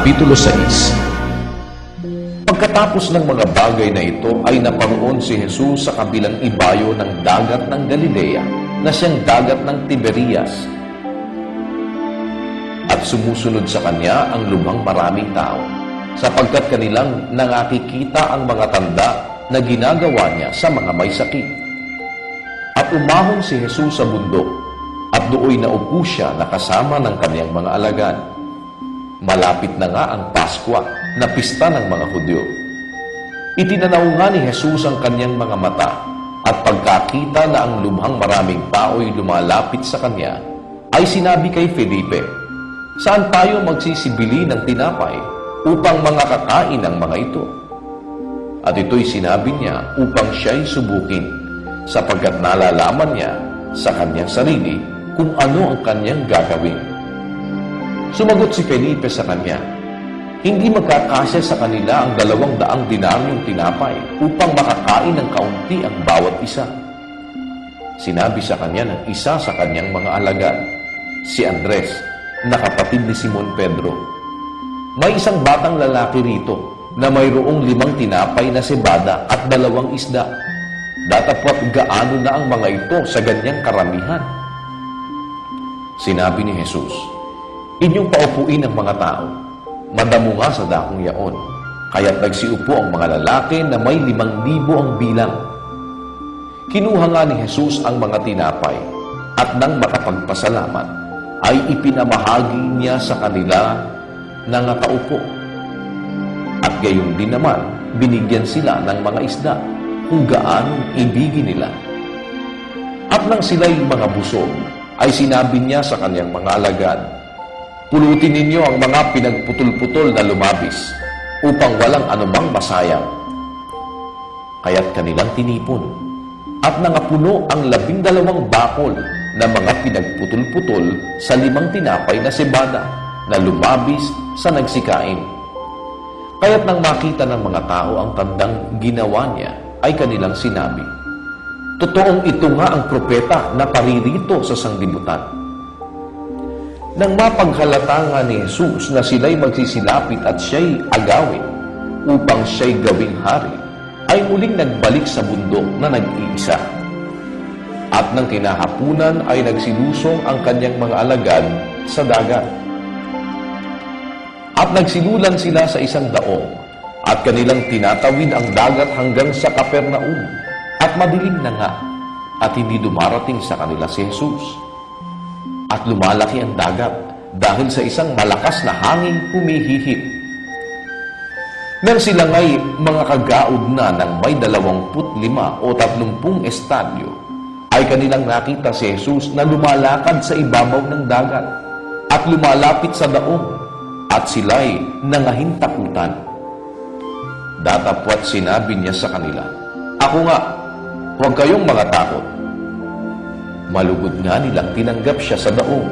Kapitulo 6. Pagkatapos ng mga bagay na ito ay naparoon si Jesus sa kabilang ibayo ng dagat ng Galilea na siyang dagat ng Tiberias. At sumusunod sa kanya ang lubhang maraming tao, sapagkat kanilang nangakikita ang mga tanda na ginagawa niya sa mga may sakit. At umahon si Jesus sa bundok, at dooy naupo siya na kasama ng kaniyang mga alagad. Malapit na nga ang Paskwa, na pista ng mga Hudyo. Itinanaw nga ni Jesus ang kaniyang mga mata, at pagkakita na ang lubhang maraming tao'y lumalapit sa kanya, ay sinabi kay Felipe, "Saan tayo magsisibili ng tinapay upang makakain ang mga ito?" At ito'y sinabi niya upang siya'y subukin, sapagkat nalalaman niya sa kanyang sarili kung ano ang kanyang gagawin. Sumagot si Felipe sa kanya, "Hindi magkakasya sa kanila ang 200 dinaryong tinapay upang makakain ng kaunti ang bawat isa." Sinabi sa kanya ng isa sa kanyang mga alagad, si Andres, na kapatid ni Simon Pedro, "May isang batang lalaki rito na mayroong 5 tinapay na cebada at 2 isda. Datapwat gaano na ang mga ito sa ganyang karamihan?" Sinabi ni Jesus, "Inyong paupuin ang mga tao." Madamo nga sa dakong yaon, kaya't nagsiupo ang mga lalaki na may 5,000 ang bilang. Kinuha nga ni Jesus ang mga tinapay, at nang makapagpasalamat, ay ipinamahagi niya sa kanila na nakaupo. At gayon din naman, binigyan sila ng mga isda, kung gaanong ibigin nila. At nang sila'y mga busog, ay sinabi niya sa kanyang mga alagad, "Pulutin ninyo ang mga pinagputol-putol na lumabis, upang walang anumang masayang." Kaya't kanilang tinipon, at nangapuno ang 12 bakol na mga pinagputol-putol sa 5 tinapay na cebada na lumabis sa nagsikain. Kaya't nang makita ng mga tao ang tandang ginawa niya, ay kanilang sinabi, "Totoong ito nga ang propeta na paririto sa sanglibutan." Nang mapaghalata nga ni Jesus na sila'y magsisilapit at siya'y agawin upang siya'y gawing hari, ay muling nagbalik sa bundok na nag-iisa. At nang kinahapunan ay nagsilusong ang kanyang mga alagad sa dagat. At nagsilulan sila sa isang daong, at kanilang tinatawid ang dagat hanggang sa Capernaum, at madilim na nga, at hindi dumarating sa kanila si Jesus. At lumalaki ang dagat dahil sa isang malakas na hangin humihihip. Nang sila nga'y mga kagaod na ng may 25 o 30 estadyo, ay kanilang nakita si Jesus na lumalakad sa ibabaw ng dagat at lumalapit sa daong, at sila'y nangahintakutan. Datapwat sinabi niya sa kanila, "Ako nga, huwag kayong mga takot." Malugod nga nilang tinanggap siya sa daong,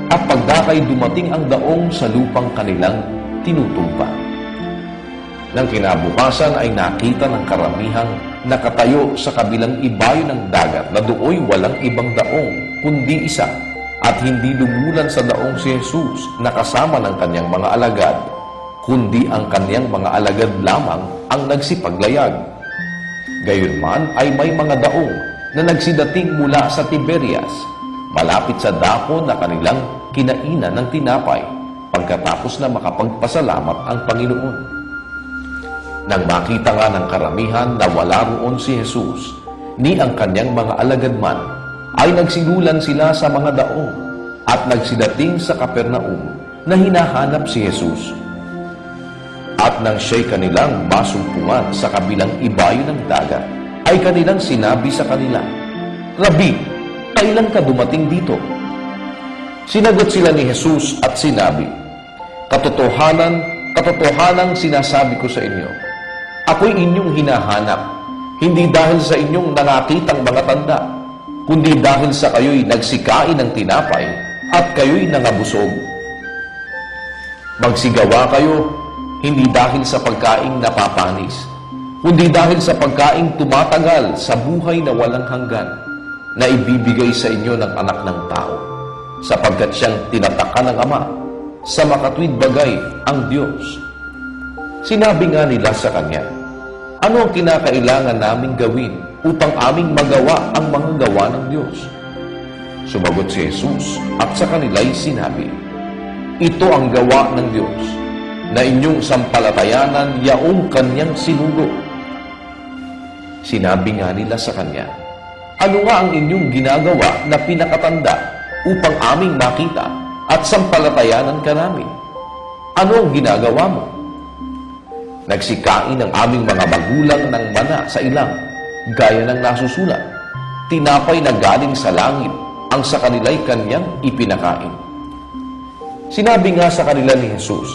at pagdakay dumating ang daong sa lupang kanilang tinutumpa. Nang kinabukasan ay nakita ng karamihang nakatayo sa kabilang ibayo ng dagat na dooy walang ibang daong, kundi isa, at hindi lumulan sa daong si Jesus na kasama ng kanyang mga alagad, kundi ang kanyang mga alagad lamang ang nagsipaglayag. Gayunman ay may mga daong na nagsidating mula sa Tiberias, malapit sa dako na kanilang kinainan ng tinapay, pagkatapos na makapagpasalamat ang Panginoon. Nang makita nga ng karamihan na wala roon si Jesus, ni ang kanyang mga alagad man, ay nagsilulan sila sa mga daong, at nagsidating sa Capernaum na hinahanap si Jesus. At nang siya'y kanilang masumpungan sa kabilang ibayo ng dagat, ay kanilang sinabi sa kanila, "Rabi, kailan ka dumating dito?" Sinagot sila ni Jesus at sinabi, Katotohanan sinasabi ko sa inyo, ako'y inyong hinahanap, hindi dahil sa inyong nakakitang mga tanda, kundi dahil sa kayo'y nagsikain ng tinapay at kayo'y nangabusog. Magsigawa kayo, hindi dahil sa pagkaing napapanis, kundi dahil sa pagkaing tumatagal sa buhay na walang hanggan, na ibibigay sa inyo ng Anak ng Tao, sapagkat siyang tinataka ng Ama sa makatwid bagay ang Diyos. Sinabi nga nila sa Kanya, ano ang kinakailangan naming gawin upang aming magawa ang mga gawa ng Diyos? Sumagot si Jesus at sa kanila'y sinabi, ito ang gawa ng Diyos, na inyong sampalatayanan yaong Kanyang sinugo. Sinabi nga nila sa Kanya, ano nga ang inyong ginagawa na pinakatanda upang aming makita at sampalatayanan ka namin? Ano ang ginagawa mo? Nagsikain ang aming mga magulang ng mana sa ilang, gaya ng nasusulat, tinapay na galing sa langit ang sa kanila'y Kanyang ipinakain. Sinabi nga sa kanila ni Jesus,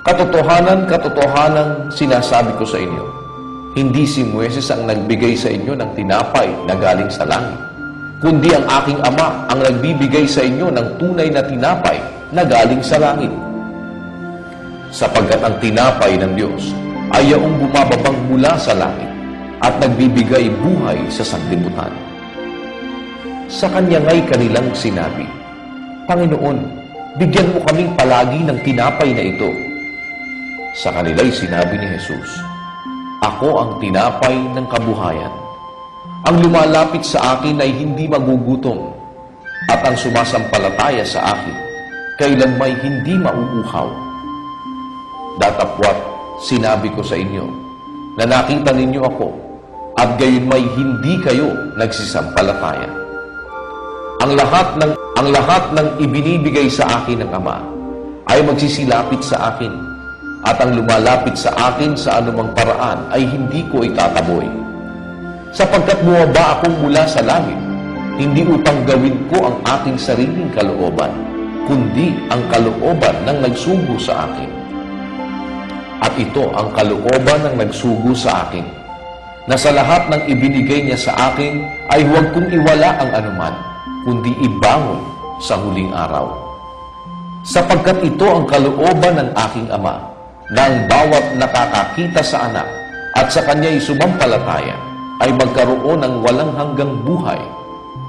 katotohanan, katotohanan sinasabi ko sa inyo, hindi si Moises ang nagbigay sa inyo ng tinapay na galing sa langit, kundi ang aking Ama ang nagbibigay sa inyo ng tunay na tinapay na galing sa langit. Sapagkat ang tinapay ng Diyos ay yaong bumababang mula sa langit at nagbibigay buhay sa sanlibutan. Sa Kanya nga'y kanilang sinabi, Panginoon, bigyan mo kaming palagi ng tinapay na ito. Sa kanila'y sinabi ni Jesus, ako ang tinapay ng kabuhayan. Ang lumalapit sa akin ay hindi magugutom, at ang sumasampalataya sa akin, kailanmay hindi mauuhaw. Datapwat, sinabi ko sa inyo, na nakita ninyo ako, at gayon may hindi kayo nagsisampalataya. Ang lahat ng ibinibigay sa akin ng Ama ay magsisilapit sa akin, at ang lumalapit sa akin sa anumang paraan ay hindi ko itataboy. Sapagkat bumaba akong mula sa langit, hindi upang gawin ko ang aking sariling kalooban, kundi ang kalooban ng nagsugo sa akin. At ito ang kalooban ng nagsugo sa akin, na sa lahat ng ibinigay niya sa akin ay huwag kong iwala ang anuman, kundi ibangon sa huling araw. Sapagkat ito ang kalooban ng aking Ama, na ang bawat nakakakita sa anak at sa kanya'y sumampalataya ay magkaroon ng walang hanggang buhay,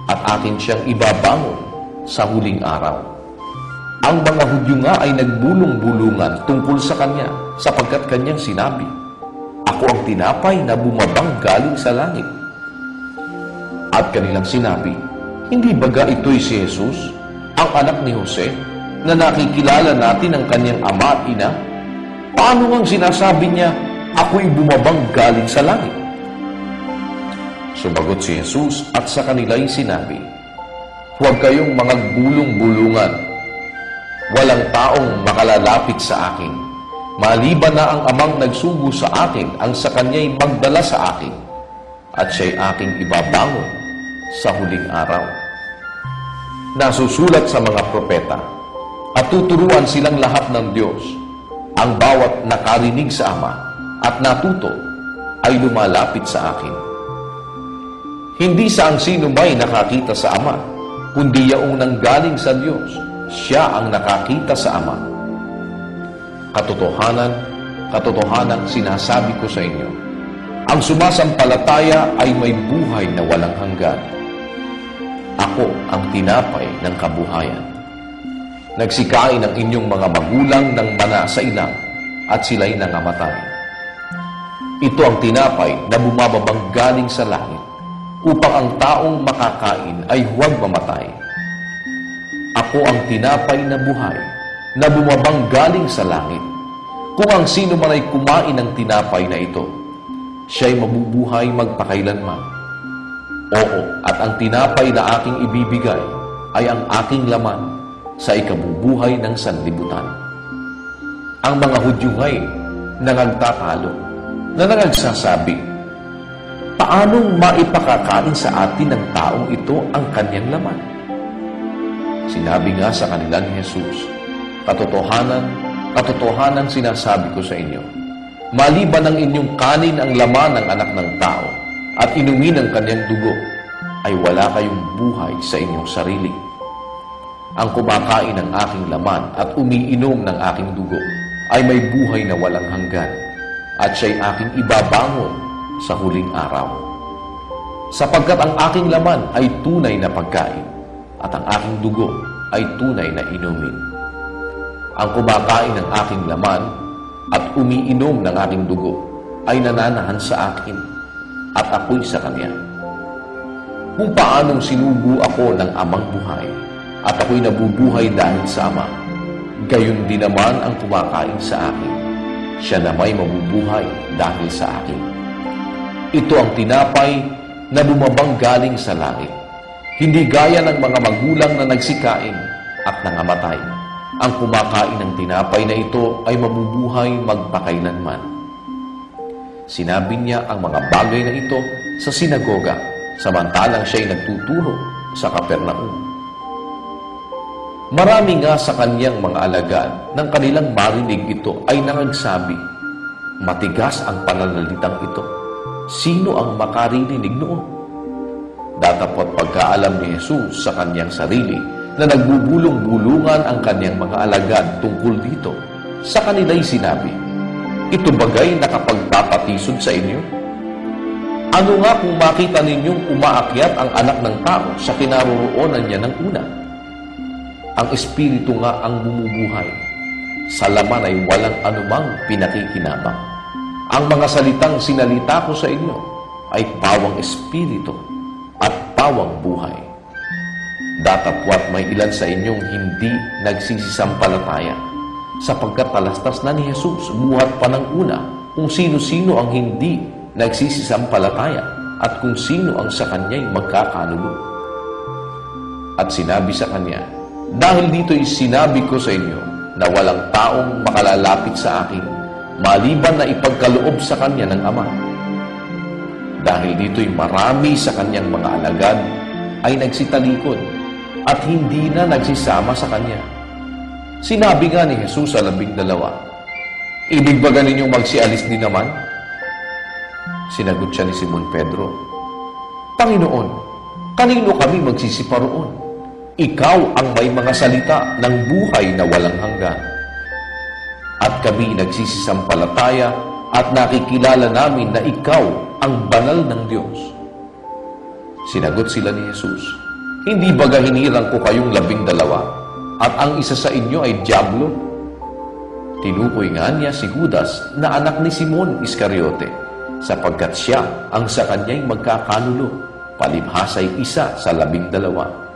at akin siyang ibabangon sa huling araw. Ang mga Hudyo nga ay nagbulong-bulungan tungkol sa Kanya, sapagkat Kanyang sinabi, ako ang tinapay na bumabang galing sa langit. At kanilang sinabi, hindi baga ito'y si Jesus, ang anak ni Jose, na nakikilala natin ang Kanyang ama at ina? Paano ngang sinasabi niya, ako'y bumabang galing sa langit? Sumagot si Jesus at sa kanila'y sinabi, huwag kayong mga bulong-bulungan. Walang taong makalalapit sa akin, maliban na ang Amang nagsugo sa akin ang sa Kanya'y magdala sa akin, at siya'y aking ibabangon sa huling araw. Nasusulat sa mga propeta, at tuturuan silang lahat ng Diyos. Ang bawat nakarinig sa Ama at natuto ay lumalapit sa akin. Hindi sa ang sino may nakakita sa Ama, kundi yaong nanggaling sa Diyos. Siya ang nakakita sa Ama. Katotohanan, katotohanan sinasabi ko sa inyo, ang sumasampalataya ay may buhay na walang hanggan. Ako ang tinapay ng kabuhayan. Nagsikain ang inyong mga magulang ng mana sa ilang, at sila'y nangamatay. Ito ang tinapay na bumababang galing sa langit, upang ang taong makakain ay huwag mamatay. Ako ang tinapay na buhay, na bumabang galing sa langit. Kung ang sino man ay kumain ng tinapay na ito, siya'y mabubuhay magpakailanman. Oo, at ang tinapay na aking ibibigay ay ang aking laman sa ikabubuhay ng sanlibutan. Ang mga Hudyo nga'y nangagtatalo, na nangagsasabi, paanong maipakakain sa atin ng taong ito ang kanyang laman? Sinabi nga sa kanila ni Jesus, katotohanan, katotohanan sinasabi ko sa inyo, maliban ng inyong kanin ang laman ng anak ng tao at inumin ang kanyang dugo, ay wala kayong buhay sa inyong sarili. Ang kumakain ng aking laman at umiinom ng aking dugo ay may buhay na walang hanggan, at siya'y aking ibabangon sa huling araw. Sapagkat ang aking laman ay tunay na pagkain, at ang aking dugo ay tunay na inumin. Ang kumakain ng aking laman at umiinom ng aking dugo ay nananahan sa akin at ako'y sa kanya. Kung paanong sinugo ako ng amang buhay at ako'y nabubuhay dahil sa ama, gayon din naman ang kumakain sa akin. Siya na may mabubuhay dahil sa akin. Ito ang tinapay na bumabang galing sa langit. Hindi gaya ng mga magulang na nagsikain at nangamatay. Ang kumakain ng tinapay na ito ay mabubuhay magpakailanman. Sinabi niya ang mga bagay na ito sa sinagoga, samantalang siya'y nagtuturo sa Capernaum. Marami nga sa kanyang mga alagad nang kanilang marinig ito ay nangagsabi, "Matigas ang pananalitang ito. Sino ang makarinig noon?" Datapot pagkaalam ni Jesus sa kanyang sarili na nagbubulong-bulungan ang kanyang mga alagad tungkol dito, sa kanila'y sinabi, "Ito bagay nakapagpapatisod sa inyo? Ano nga kung makita ninyong umaakyat ang anak ng tao sa kinaroroonan niya ng una? Ang Espiritu nga ang bumubuhay. Sa laman ay walang anumang pinakikinabang. Ang mga salitang sinalita ko sa inyo ay pawang Espiritu at pawang buhay. Datapwat may ilan sa inyong hindi nagsisisampalataya, sapagkat talastas na ni Jesus buhat pa ng una kung sino-sino ang hindi nagsisisampalataya at kung sino ang sa kanya'y magkakanulo." At sinabi sa kanya, "Dahil dito'y sinabi ko sa inyo na walang taong makalalapit sa akin, maliban na ipagkaloob sa kanya ng Ama." Dahil dito'y marami sa kanyang mga alagad ay nagsitalikod at hindi na nagsisama sa kanya. Sinabi nga ni Jesus sa 12, "Ibig ba ninyong magsialis din naman?" Sinagot siya ni Simon Pedro, "Panginoon, kanino kami magsisiparoon? Ikaw ang may mga salita ng buhay na walang hanggan. At kami nagsisisampalataya at nakikilala namin na ikaw ang banal ng Diyos." Sinagot sila ni Jesus, "Hindi baga hinirang ko kayong 12 at ang isa sa inyo ay dyablo?" Tinukoy nga niya si Judas na anak ni Simon Iscariote, sapagkat siya ang sa kanya'y magkakanulo, palibhasa'y isa sa 12.